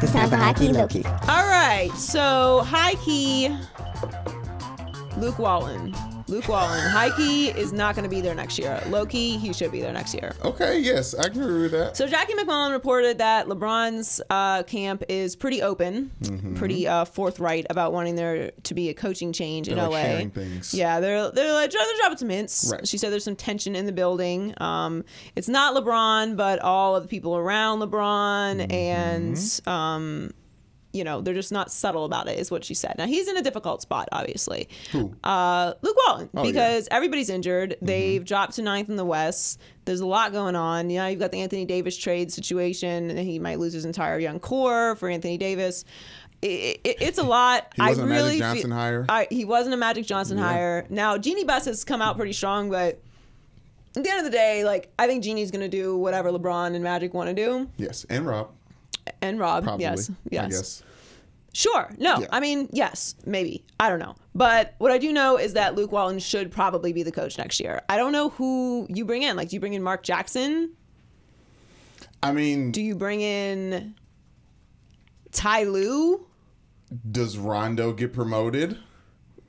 It's time for high key, low key. All right, so high key, Luke Walton. High key is not going to be there next year. Low key, he should be there next year. Okay, yes, I agree with that. So Jackie McMullen reported that LeBron's camp is pretty open, pretty forthright about wanting there to be a coaching change in LA. Sharing things. Yeah, they're like they're dropping some hints. Right. She said there's some tension in the building. It's not LeBron, but all of the people around LeBron, and they're just not subtle about it, is what she said. Now, he's in a difficult spot, obviously. Who? Luke Walton, because everybody's injured. They've dropped to 9th in the West. There's a lot going on. You've got the Anthony Davis trade situation, and he might lose his entire young core for Anthony Davis. It's a lot. He wasn't a Magic Johnson hire? He wasn't a Magic Johnson hire. Now, Jeannie Buss has come out pretty strong, but at the end of the day, I think Jeannie's going to do whatever LeBron and Magic want to do. Yes, and Rob. Probably, yes. I guess. Sure. No. Yeah. I mean, yes, maybe. I don't know. But what I do know is that Luke Walton should probably be the coach next year. I don't know who you bring in. Do you bring in Mark Jackson? I mean... Do you bring in Ty Lue? Does Rondo get promoted?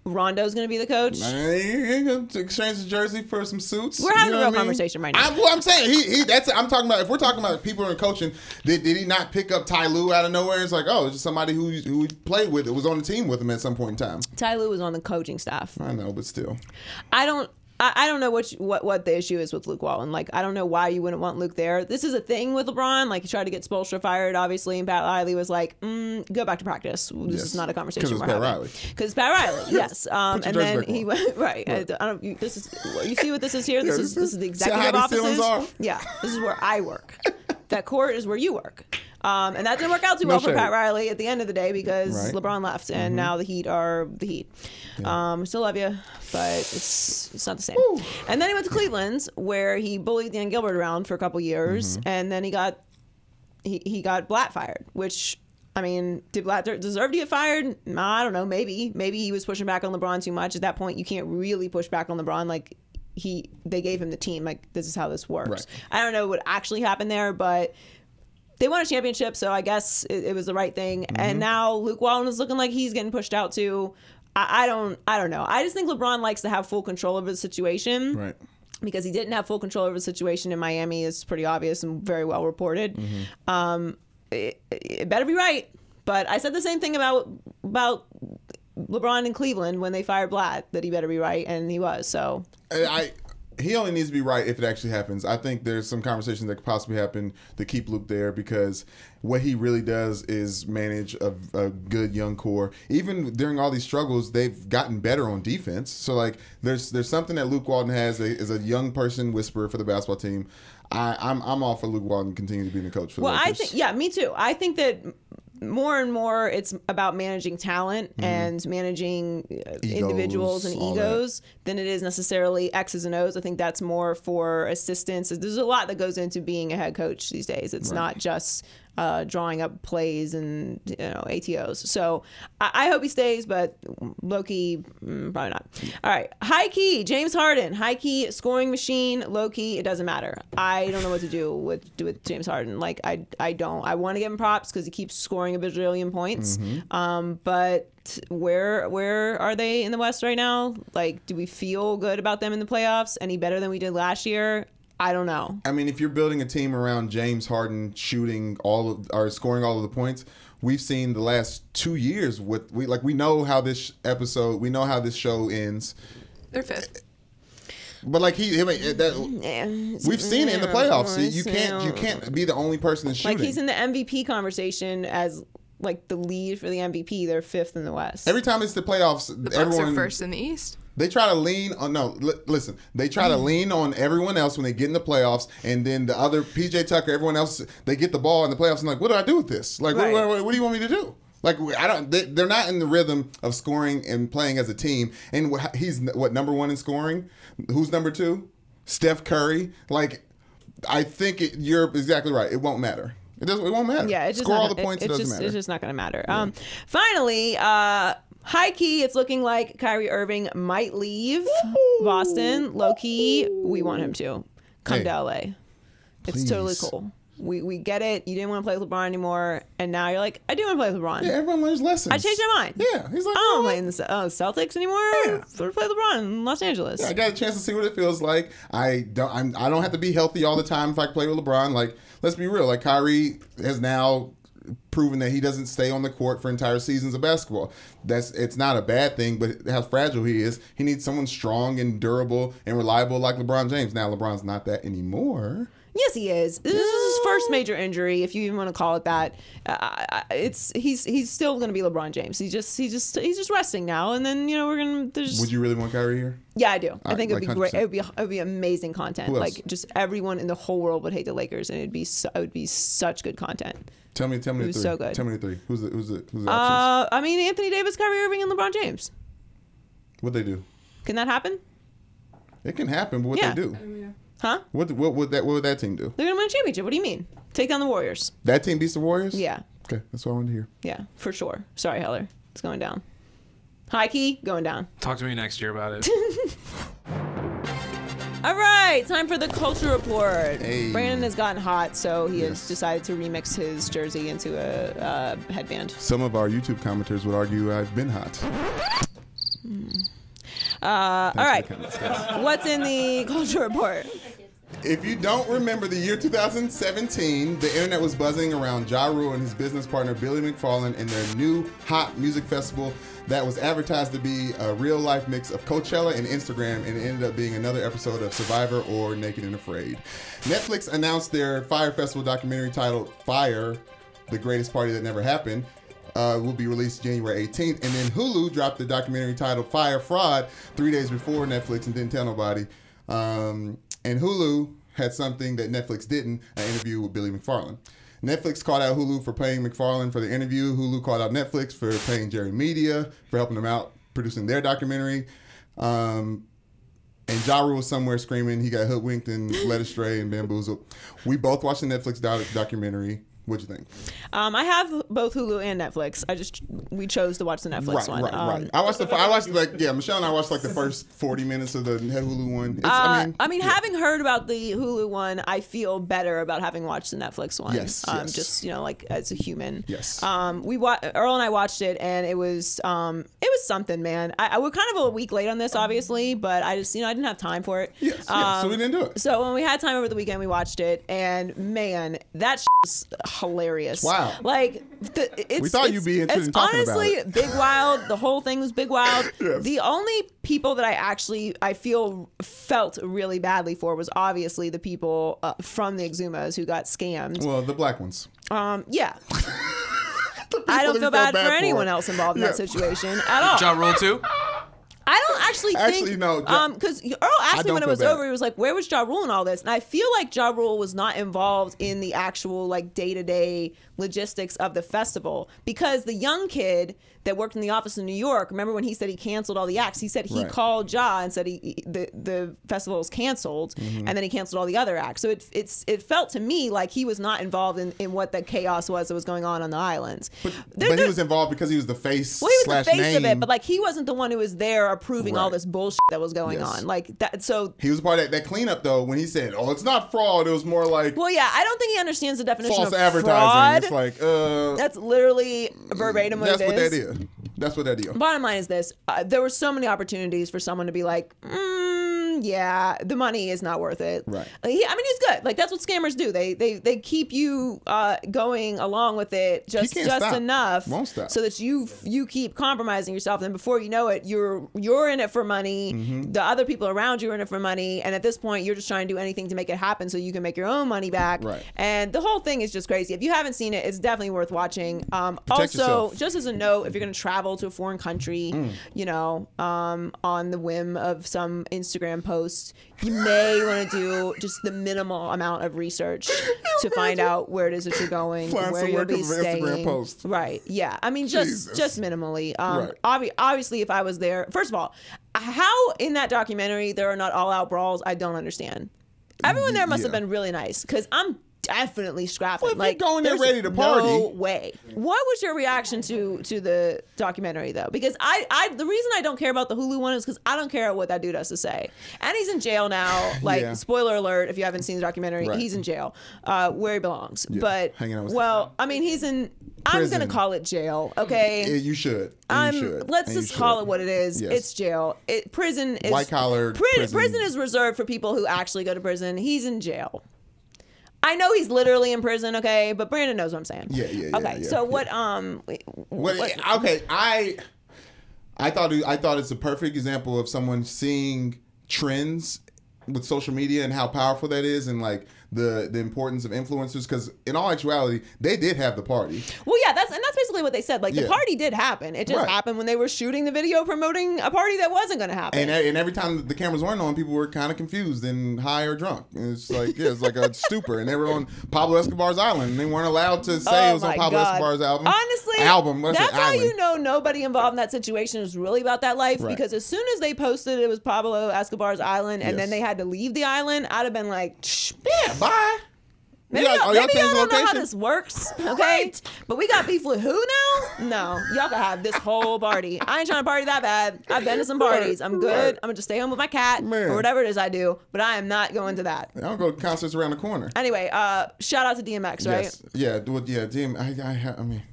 Rondo's going to be the coach? He going to exchange his jersey for some suits. We're having a real conversation right now. I'm saying, I'm talking about, if we're talking about people in coaching, did he not pick up Ty Lue out of nowhere? It's it's just somebody who he played with, was on the team with him at some point in time. Ty Lue was on the coaching staff. I know, but still. I don't know what the issue is with Luke Walton. I don't know why you wouldn't want Luke there. This is a thing with LeBron. He tried to get Spoelstra fired, obviously, and Pat Riley was like, go back to practice. This is not a conversation we're having. Because it's Pat Riley, yes. And then he went, right. You see what this is here? This is the executive offices. Yeah, this is where I work. That court is where you work. And that didn't work out too well for Pat Riley at the end of the day because LeBron left, and now the Heat are the Heat. Still love you, but it's not the same. Woo. And then he went to Cleveland, where he bullied Dan Gilbert around for a couple years, and then he got Blatt fired, which, I mean, did Blatt deserve to get fired? I don't know. Maybe he was pushing back on LeBron too much. At that point, you can't really push back on LeBron. They gave him the team. This is how this works. Right. I don't know what actually happened there, but they won a championship, so I guess it was the right thing. And now Luke Walton is looking like he's getting pushed out too. I don't know. I just think LeBron likes to have full control over the situation. Right. Because he didn't have full control over the situation in Miami. It's pretty obvious and very well reported. It better be right. But I said the same thing about LeBron in Cleveland when they fired Blatt, that he better be right, and he was. So he only needs to be right if it actually happens. I think there's some conversations that could possibly happen to keep Luke there, because what he really does is manage a good young core. Even during all these struggles, they've gotten better on defense. So there's something that Luke Walton has as a young person whisperer for the basketball team. I'm all for Luke Walton continuing to be the coach for the Lakers. Me too. I think that more and more it's about managing talent and managing individuals and egos than it is necessarily X's and O's. I think that's more for assistants. There's a lot that goes into being a head coach these days. It's not just drawing up plays and ATOs. So I hope he stays, but low key, probably not. All right, high key, James Harden, high key scoring machine. Low key, it doesn't matter. I don't know what to do with James Harden. I don't. I want to give him props because he keeps scoring a bajillion points. But where are they in the West right now? Do we feel good about them in the playoffs? Any better than we did last year? I don't know. I mean, if you're building a team around James Harden scoring all of the points, we've seen the last 2 years we know how this show ends. They're fifth. But we've seen it in the playoffs. You can't be the only person that's shooting. He's in the MVP conversation as the lead for the MVP. They're fifth in the West. Every time it's the playoffs, the Bucks are first in the East. They try to lean on listen. They try to lean on everyone else when they get in the playoffs, and then the other PJ Tucker, everyone else, they get the ball in the playoffs and what do I do with this? What do you want me to do? They're not in the rhythm of scoring and playing as a team. And he's number one in scoring? Who's number two? Steph Curry. I think you're exactly right. It won't matter. It won't matter. Yeah, it's just score all the points. It doesn't matter. It's just not going to matter. Finally, high key, it's looking like Kyrie Irving might leave Boston. Low key, we want him to come to LA. It's totally cool. we get it. You didn't want to play with LeBron anymore, and now you're like, I do want to play with LeBron. Yeah, everyone learns lessons. I changed my mind. Yeah, he's like, I don't play in the Celtics anymore. Yeah. So to play LeBron in Los Angeles. Yeah, I got a chance to see what it feels like. I don't have to be healthy all the time if I play with LeBron. Like, let's be real. Like, Kyrie has now proven that he doesn't stay on the court for entire seasons of basketball. It's not a bad thing, but how fragile he is. He needs someone strong and durable and reliable like LeBron James. Now, LeBron's not that anymore. Yes, he is. This is his first major injury, if you even want to call it that. He's still going to be LeBron James. He's just resting now, and then we're gonna. Would you really want Kyrie here? Yeah, I do. I think like it'd be 100%. great. It would be amazing content. Like just everyone in the whole world would hate the Lakers, and it would be such good content. Tell me the three. So good. Tell me the three. Who's the options? I mean, Anthony Davis, Kyrie Irving, and LeBron James. What'd they do? Can that happen? It can happen, but what they do? Huh? What would that team do? They're gonna win a championship. What do you mean? Take down the Warriors. That team beats the Warriors? Yeah. Okay, that's what I wanted to hear. Yeah, for sure. Sorry, Heller. It's going down. High key, going down. Talk to me next year about it. All right, time for the culture report. Hey. Brandon has gotten hot, so he has decided to remix his jersey into a headband. Some of our YouTube commenters would argue I've been hot. All right, what's in the culture report? If you don't remember the year 2017, the internet was buzzing around Ja Rule and his business partner Billy McFarland and their new hot music festival that was advertised to be a real-life mix of Coachella and Instagram, and it ended up being another episode of Survivor or Naked and Afraid. Netflix announced their Fire Festival documentary titled Fire, The Greatest Party That Never Happened, will be released January 18th. And then Hulu dropped the documentary titled Fire Fraud 3 days before Netflix and didn't tell nobody. And Hulu had something that Netflix didn't, an interview with Billy McFarland. Netflix called out Hulu for paying McFarland for the interview. Hulu called out Netflix for paying Jerry Media for helping them out producing their documentary. And Ja Rule was somewhere screaming he got hoodwinked and led astray and bamboozled. We both watched the Netflix documentary. What'd you think? I have both Hulu and Netflix. We chose to watch the Netflix one. Right. I watched Michelle and I watched like the first 40 minutes of the Hulu one. I mean, having heard about the Hulu one, I feel better about having watched the Netflix one. Yes. Just like as a human. Yes. Earl and I watched it, and it was something, man. I was kind of a week late on this, obviously, but I just I didn't have time for it. Yes. So we didn't do it. So when we had time over the weekend, we watched it, and man, that was hilarious. Wow. Like we thought you'd be interested in talking about it. Honestly, Big Wild. The whole thing was Big Wild. Yes. The only people that I felt really badly for was obviously the people from the Exumas who got scammed. Well, the black ones. Yeah. I don't feel bad for anyone else involved in that situation at all. Ja Rule too? I don't actually think, no, because Earl asked me when it was over, he was like, where was Ja Rule in all this? And I feel like Ja Rule was not involved in the actual like day-to-day logistics of the festival, because the young kid that worked in the office in New York, remember when he said he canceled all the acts? He said he called Ja and said the festival was canceled, and then he canceled all the other acts. So it felt to me like he was not involved in what the chaos was that was going on the islands. But he was involved because he was the face. Well, he was the face name. of it, but like he wasn't the one who was there approving all this bullshit that was going on. Like that. So he was part of that cleanup, though. When he said, "Oh, it's not fraud," it was more like, well, yeah, I don't think he understands the definition false of advertising. fraud. It's like, that's literally verbatim what that's it what is. that is. That's what that is. Bottom line is this: there were so many opportunities for someone to be like, yeah, the money is not worth it. Right. He's good. Like that's what scammers do. They keep you going along with it just enough, Won't stop. so that you keep compromising yourself. And before you know it, you're in it for money. Mm-hmm. The other people around you are in it for money. And at this point, you're just trying to do anything to make it happen so you can make your own money back. Right. And the whole thing is just crazy. If you haven't seen it, it's definitely worth watching. Also, yourself. just as a note, if you're going to travel to a foreign country, on the whim of some Instagram post, you may want to do just the minimal amount of research to find out where it is that you're going, where you'll be staying. Instagram post. Right. Yeah. I mean, just minimally. Obviously, if I was there, first of all, how in that documentary there are not all-out brawls, I don't understand. Everyone there must have been really nice, because I'm definitely scrapping. Well, if like you're going there there's ready to party. No way. What was your reaction to the documentary though? Because I the reason I don't care about the Hulu one is because I don't care what that dude has to say. And he's in jail now. Like spoiler alert, if you haven't seen the documentary, he's in jail, where he belongs. Yeah. But hanging out with I mean, he's in. Prison. I'm gonna call it jail. Okay. You should. Let's just call it what it is. Yes. It's jail. Prison is white collar. Prison is reserved for people who actually go to prison. He's in jail. I know he's literally in prison, okay, but Brandon knows what I'm saying. Yeah. Okay, so what? Okay, I thought it's a perfect example of someone seeing trends with social media and how powerful that is, and like the importance of influencers. Because in all actuality, they did have the party. Well, yeah, that's basically what they said. Like the party did happen. It just happened when they were shooting the video promoting a party that wasn't going to happen. And every time the cameras weren't on, people were kind of confused and high or drunk. And it's like it's like a stupor. And they were on Pablo Escobar's island. And they weren't allowed to say it was on Pablo Escobar's album. Honestly, that's how you know nobody involved in that situation is really about that life. Because as soon as they posted it was Pablo Escobar's island, and then they had to leave the island, I'd have been like, yeah, bye. Maybe y'all don't know how this works, okay? But we got beef with who now? No, y'all can have this whole party. I ain't trying to party that bad. I've been to some parties. I'm good. I'm gonna just stay home with my cat or whatever it is I do. But I am not going to that. I don't go to concerts around the corner. Anyway, shout out to DMX, right? Yes. Yeah. DMX. I mean,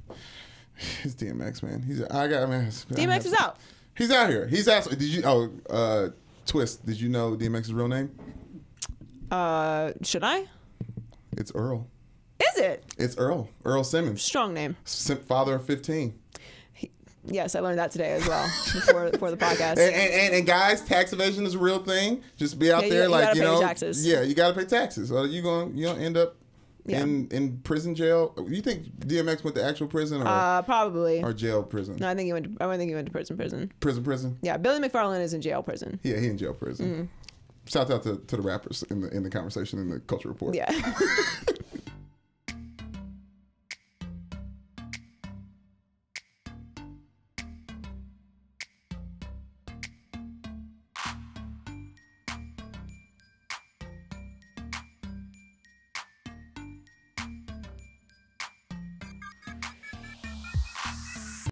it's DMX, man. DMX is out. He's out here. He's out. Did you? Twist. Did you know DMX's real name? Should I? It's Earl. Is it? It's Earl. Earl Simmons. Strong name. Father of 15. Yes, I learned that today as well before the podcast. And guys, tax evasion is a real thing. Just be out there, like you know. Taxes. Yeah, you gotta pay taxes. Or you gonna end up in prison jail. You think DMX went to actual prison or probably or jail prison? No, I think he went to prison. Prison. Yeah, Billy McFarland is in jail prison. Yeah, he in jail prison. Mm-hmm. Shout out to the rappers in the conversation in the Culture Report. Yeah.